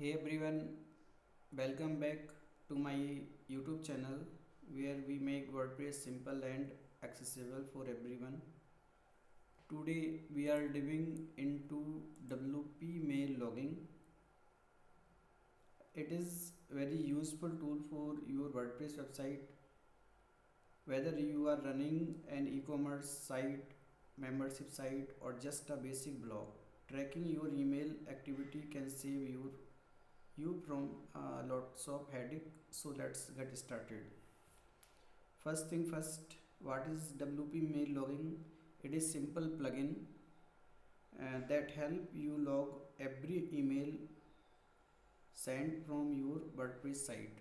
Hey everyone, welcome back to my YouTube channel where we make WordPress simple and accessible for everyone. Today we are diving into WP mail logging. It is very useful tool for your WordPress website, whether you are running an e-commerce site, membership site or just a basic blog. Tracking your email activity can save you from lots of headache. So let's get started. First thing first, what is WP mail logging? It is simple plugin that help you log every email sent from your WordPress site.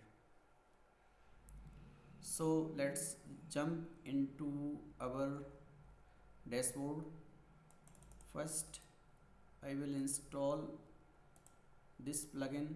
So let's jump into our dashboard. First I will install this plugin.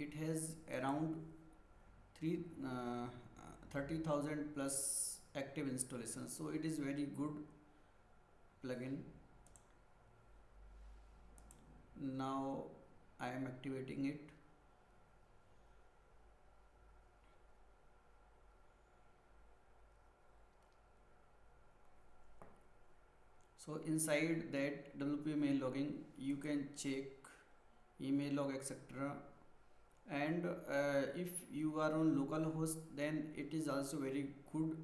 It has around 3 30,000 plus active installations, so it is very good plugin. Now I am activating it. So inside that WP mail logging you can check email log etc, and if you are on localhost then it is also very good,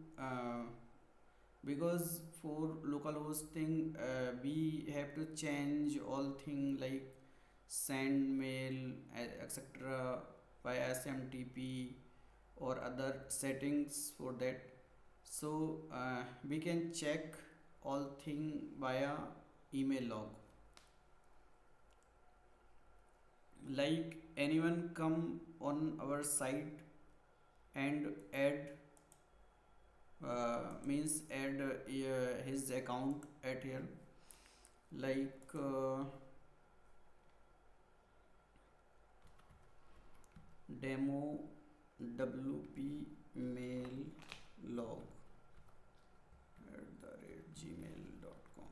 because for local hosting we have to change all thing like send mail etc via SMTP or other settings for that. So we can check all thing via email log. Like anyone come on our site and add means add his account at here, like demo WP mail log @gmail.com.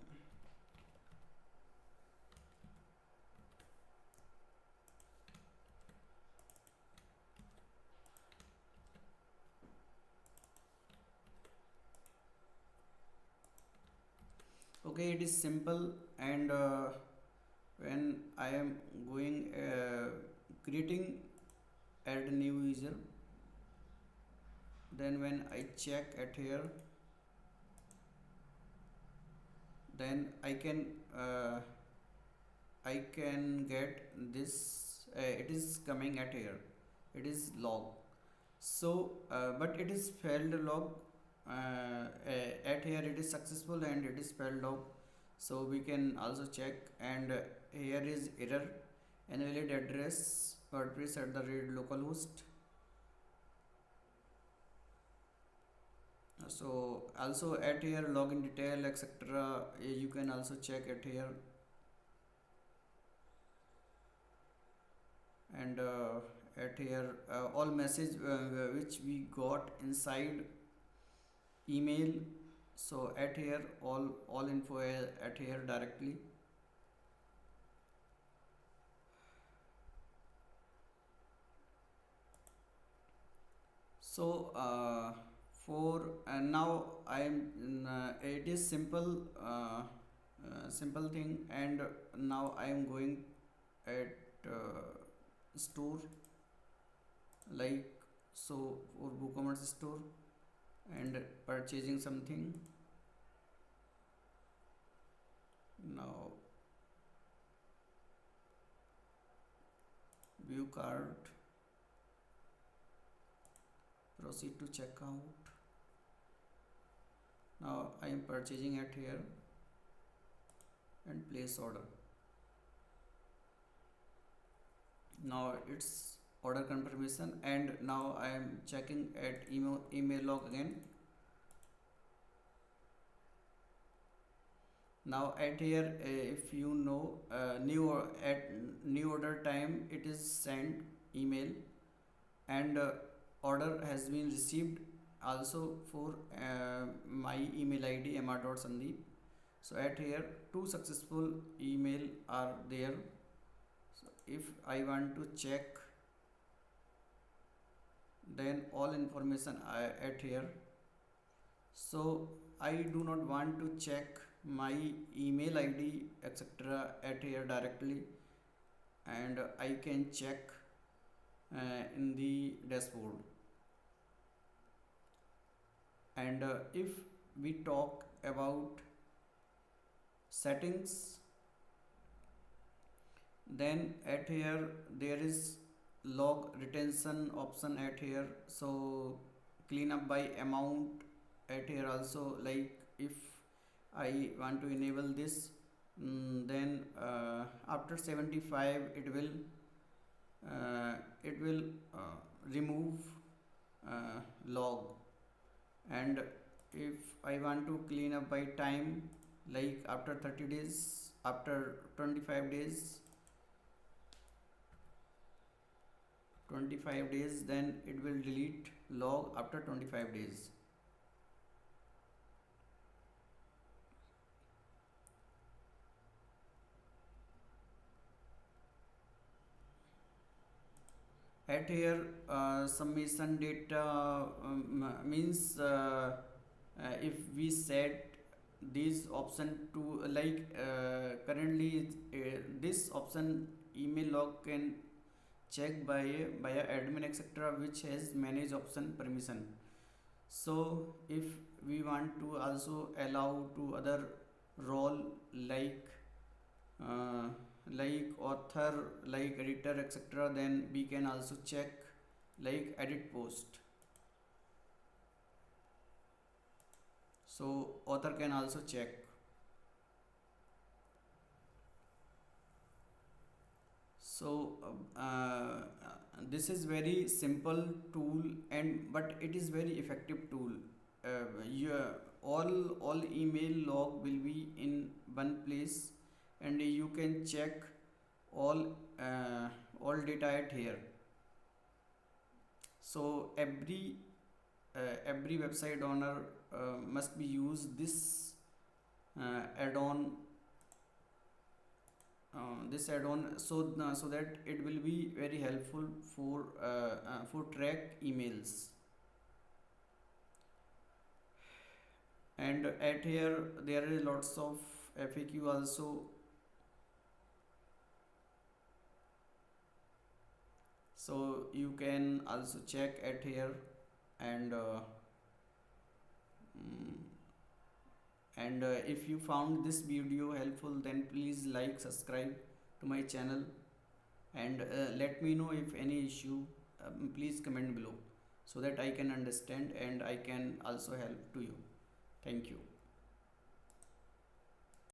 Okay, it is simple, and when I am going creating add new user, then when I check at here, then I can get this, it is coming at here, it is log. So but it is failed log, at here it is successful and it is failed log. So we can also check, and here is error, invalid address WordPress @localhost. So also at here login detail etc, you can also check at here, and at here all message which we got inside email. So at here all info at here directly. So for now I am it is simple, simple thing, and now I am going at store, like so for WooCommerce store and purchasing something. Now view cart, proceed to checkout. Now I am purchasing at here and place order. Now it's order confirmation, and now I am checking at email log again. Now at here, if you know, at new order time it is sent email, and order has been received also for my email id mr.sandeep. So at here two successful email are there. So if I want to check, then all information at here. So I do not want to check my email id etc at here directly, and I can check in the dashboard. And if we talk about settings, then at here there is log retention option at here. So clean up by amount at here also, like if I want to enable this, then after 75 it will remove log. And if I want to clean up by time, like after 30 days, after 25 days, 25 days, then it will delete log after 25 days. At here submission data means if we set this option to, like currently this option email log can check by a admin etc which has manage option permission. So if we want to also allow to other role, like uh, like author, like editor etc, then we can also check like edit post. So author can also check. So this is very simple tool, and but it is very effective tool. Your all email log will be in one place, and you can check all data at here. So every website owner must be use this add-on, so that it will be very helpful for track emails. And at here there is lots of FAQ also. So you can also check at here. And mm, if you found this video helpful, then please like, subscribe to my channel, and let me know if any issue. Please comment below so that I can understand and I can also help to you. Thank you.